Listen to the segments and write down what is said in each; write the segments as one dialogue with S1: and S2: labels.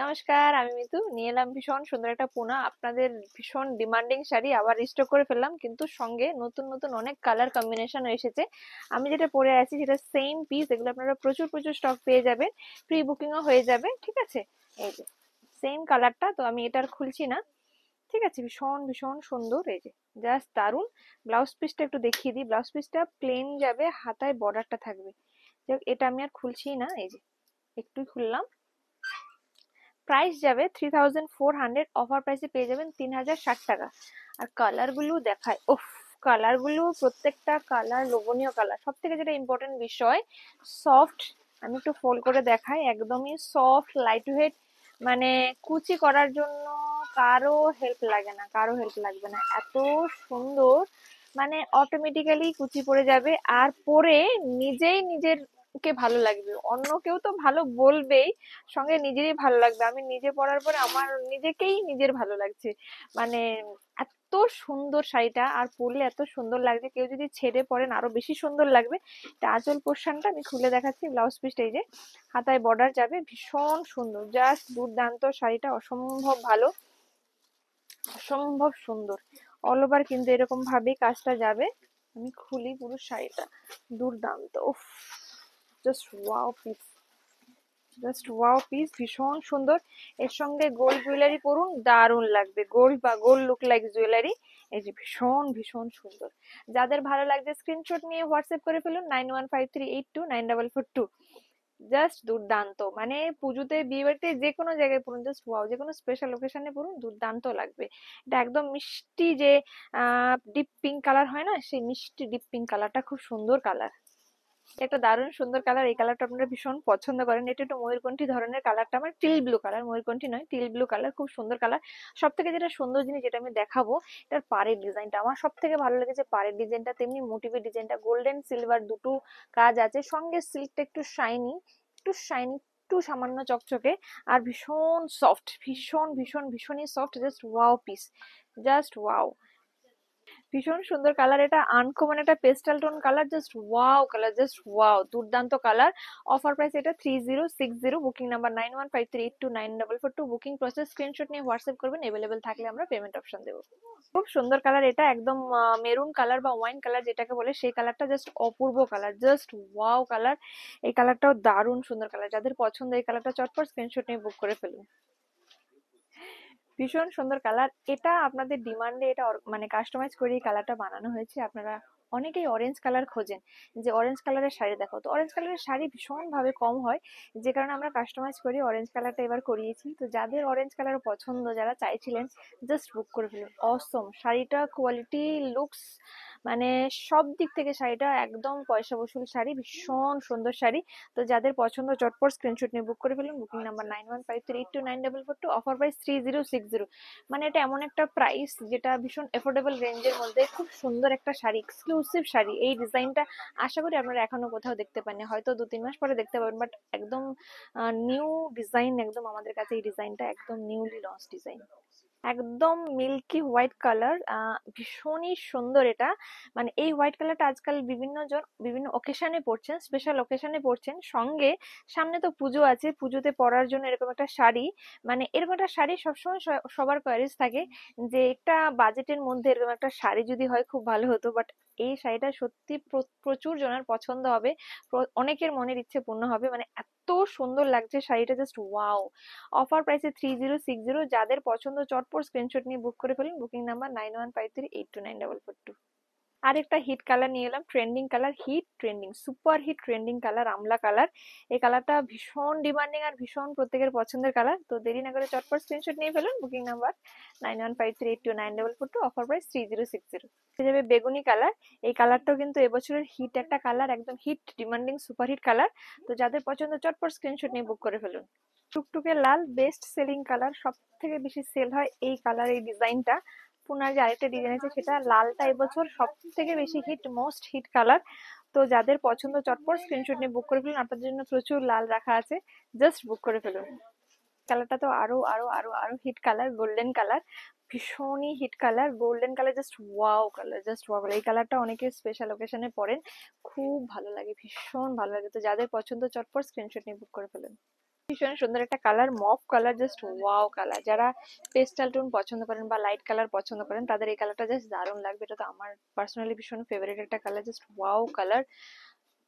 S1: নমস্কার, আমি মিতু নিয়ে এলাম ভীষণ সুন্দর একটা পুনা আপনাদের ভীষণ ডিমান্ডিং শাড়ি আবার রিস্টক করে ফেললাম, কিন্তু সঙ্গে নতুন নতুন অনেক কালার কম্বিনেশন এসেছে। আমি যেটা পরে আছি সেটা সেম পিস, এগুলো আপনারা প্রচুর প্রচুর স্টক পেয়ে যাবেন, প্রি বুকিংও হয়ে যাবে। ঠিক আছে, এই যে সেম কালারটা, তো আমি এটা আর খুলছি না। ঠিক আছে, ভীষণ ভীষণ সুন্দর, এই যে জাস্ট দারুন। ব্লাউজ পিসটা একটু দেখিয়ে দিই, ব্লাউজ পিসটা প্লেন যাবে, হাতায় বর্ডারটা থাকবে। যাই হোক, এটা আমি আর খুলছি না, এই যে একটুই খুললাম। প্রাইস যাবে 3400, অফার প্রাইসে পেয়ে যাবেন 3060 টাকা। আর কালার গুলো দেখায়, উফ, কালার গুলো প্রত্যেকটা কালার লোভনীয় কালার। সব থেকে যেটা ইম্পর্টেন্ট বিষয়, সফট। আমি একটু ফোল্ড করে দেখাই, একদমই সফট লাইট ওয়েট, মানে কুচি করার জন্য কারো হেল্প লাগে না, কারো হেল্প লাগবে না, এত সুন্দর। মানে অটোমেটিক্যালি কুচি পড়ে যাবে, আর পরে নিজেই নিজের কে ভালো লাগবে, অন্য কেউ তো ভালো বলবেই, সঙ্গে নিজেরই ভালো লাগবে। আমি নিজে পরার পরে আমার নিজেকেই নিজের ভালো লাগছে। মানে এত সুন্দর শাড়িটা, আর পরলে এত সুন্দর লাগছে, কেউ যদি ছেড়ে পরেন আরো বেশি সুন্দর লাগবে। এটা আঁচল পোর্শনটা আমি খুলে দেখাচ্ছি, ব্লাউজ পিসটা এই যে হাতায় বর্ডার যাবে, ভীষণ সুন্দর, জাস্ট দুর্দান্ত শাড়িটা, অসম্ভব ভালো, অসম্ভব সুন্দর। অল ওভার কিন্তু এরকম ভাবেই কাজটা যাবে। আমি খুলি পুরো শাড়িটা, দুর্দান্ত, উফ, just wow piece, just wow piece, ভীষণ সুন্দর। এর সঙ্গে গোল্ড জুয়েলারি পরুন, দারুণ লাগবে, গোল্ড বা গোল্ড লুক লাইক জুয়েলারি। এই যে ভীষণ ভীষণ সুন্দর। যাদের ভালো লাগছে স্ক্রিনশট নিয়ে হোয়াটসঅ্যাপ করে ফেলুন 9153829442। জাস্ট দুর্দান্ত, মানে পুজোতে, বিয়ে বাড়িতে, যে কোনো জায়গায় পড়ুন, জাস্ট ওয়াও, যে কোনো স্পেশাল ওকেশনে পড়ুন, দুর্দান্ত লাগবে। এটা একদম মিষ্টি যে ডিপ পিঙ্ক কালার হয় না, সেই মিষ্টি ডিপ পিঙ্ক কালারটা, খুব সুন্দর কালার। একটা দারুণ সুন্দর কালার, এই কালারটা আপনারা ভীষণ পছন্দ করেন। এটা একটু ময়ূরকণ্ঠী ধরনের কালারটা, আমার টিল ব্লু কালার, ময়ূরকণ্ঠী নয়, টিল ব্লু কালার, খুব সুন্দর কালার। সব থেকে যেটা সুন্দর জিনিস যেটা আমি দেখাবো, এটার পাড়ের ডিজাইনটা আমার সব থেকে ভালো লেগেছে। পাড়ের ডিজাইনটা, তেমনি মোটিভের ডিজাইনটা, গোল্ডেন সিলভার দুটো কাজ আছে, সঙ্গে সিল্কটা একটু শাইনি, একটু শাইনি, একটু সামান্য চকচকে, আর ভীষণ সফট, ভীষণ ভীষণ ভীষণই soft, just wow piece, just wow. ভীষণ সুন্দর কালার, এটা আনকমন একটা pastel tone colour, just wow colour, just wow, দুর্দান্ত কালার। অফার প্রাইস এটা 3060, booking number 9153829442। Booking process screenshot নিয়ে হোয়াটসঅ্যাপ করবেন, এভেলেবেল থাকলে আমরা পেমেন্ট অপশন দেবো। খুব সুন্দর কালার, এটা একদম মেরুন কালার বা ওয়াইন কালার যেটাকে বলে, সেই কালারটা জাস্ট অপূর্ব কালার, জাস্ট ওয়াও কালার। এই কালারটাও দারুণ সুন্দর কালার, যাদের পছন্দ এই কালারটা চটপট স্ক্রিনশট নিয়ে বুক করে ফেলুন। ভীষণ সুন্দর কালার, এটা আপনাদের ডিমান্ডে, এটা মানে কাস্টমাইজ করে এই কালারটা বানানো হয়েছে। আপনারা অনেকেই অরেঞ্জ কালার খোঁজেন, যে অরেঞ্জ কালারের শাড়ি দেখো, তো অরেঞ্জ কালারের শাড়ি ভীষণ ভাবে কম হয়, যে কারণে আমরা কাস্টমাইজ করি অরেঞ্জ কালারটা এবার করিয়েছি। তো যাদের অরেঞ্জ কালার পছন্দ, যারা চাইছিলেন, জাস্ট বুক করে ফেলুন। অসম শাড়িটা, কোয়ালিটি, লুকস, মানে সব দিক থেকে শাড়িটা একদম পয়সা বসুল শাড়ি, ভীষণ সুন্দর শাড়ি। তো যাদের পছন্দ চটপট স্ক্রিনশট নিয়ে বুক করে ফেলুন, বুকিং নাম্বার 9153829442। Offer price 3060। মানে এটা এমন একটা প্রাইস যেটা ভীষণ এফোর্ডেবল রেঞ্জের মধ্যে, খুব সুন্দর একটা শাড়ি, এক্সক্লুসিভ শাড়ি। এই ডিজাইনটা আশা করি আপনারা এখনো কোথাও দেখতে পাননি, হয়তো 2-3 মাস পরে দেখতে পাবেন, বাট একদম নিউ ডিজাইন, একদম আমাদের কাছে এই ডিজাইনটা একদম নিউলি লঞ্চ ডিজাইন, একদম মিল্কি হোয়াইট কালার, ভীষণই সুন্দর এটা। মানে এই হোয়াইট কালারটা আজকাল বিভিন্ন জন বিভিন্ন অকেশনে পরছেন, স্পেশাল অকেশনে পরছেন, সঙ্গে সামনে তো পুজো আছে, পুজোতে পরার জন্য এরকম একটা শাড়ি, মানে এরকম একটা শাড়ি সবসময় সবার কোয়ারিজ থাকে, যে একটা বাজেটের মধ্যে এরকম একটা শাড়ি যদি হয় খুব ভালো হতো। বাট এই শাড়িটা সত্যি প্রচুর জনের পছন্দ হবে, অনেকের মনের ইচ্ছে পূর্ণ হবে, মানে এত সুন্দর লাগছে শাড়িটা, জাস্ট ওয়াও। অফার প্রাইসে 3060, যাদের পছন্দ চটপট স্ক্রিনশট নিয়ে বুক করে ফেলুন, বুকিং নাম্বার 9153829442। আরেকটা হিট কালার নিয়ে এলাম, trending colour, hit trending, super hit trending colour, amla colour. এই কালারটা ভীষণ ডিমান্ডিং আর ভীষণ প্রত্যেকের পছন্দের কালার। তো দেরি না করে চটপট স্ক্রিনশট নিয়ে ফেলুন, বুকিং নাম্বার 9153829442। Offer price 3060। যাবে বেগুনি কালার, এই কালারটাও কিন্তু এবছরের হিট একটা কালার, একদম hit demanding super hit colour. তো যাদের পছন্দ চটপট স্ক্রিনশট নিয়ে বুক করে ফেলুন। টুকটুকে লাল, বেস্ট সেলিং কালার, সব থেকে বেশি সেল হয় এই কালার, এই ডিজাইনটা। পুনার যে আরেকটা ডিজাইন আছে, সেটা লালটা এবছর সব থেকে বেশি হিট, মোস্ট হিট কালার। তো যাদের পছন্দ চটপট স্ক্রিনশট নিয়ে বুক করে ফেলুন, আপনাদের জন্য প্রচুর লাল রাখা আছে, জাস্ট বুক করে ফেলুন। কালারটা তো আরো আরো আরো আরো হিট কালার, গোল্ডেন কালার, ভীষণই hit colour, golden colour, just wow colour, just wow colour. এই কালারটা অনেকে স্পেশাল ওকেশনে পরেন, খুব ভালো লাগে, ভীষণ ভালো লাগে। তো যাদের পছন্দ চটপট স্ক্রিনশট নিয়ে বুক করে ফেলুন। ভীষণ সুন্দর একটা colour, মফ colour, just wow colour. যারা পেস্টাল টোন পছন্দ করেন বা লাইট কালার পছন্দ করেন তাদের এই কালারটা জাস্ট দারুণ লাগবে। এটা তো আমার পার্সোনালি ভীষণ ফেভারিট একটা কালার, জাস্ট ওয়াও কালার।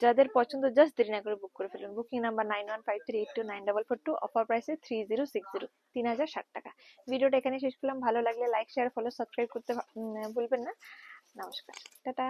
S1: যাদের পছন্দ জাস্ট দেরি না করে বুক করে ফেলুন। বুকিং নাম্বার 9153829442, অফার প্রাইসে 3060, 3060 টাকা। ভিডিওটা এখানে শেষ করলাম। ভালো লাগলে লাইক শেয়ার ফলো সাবস্ক্রাইব করতে ভুলবেন না। নমস্কার, টাটা।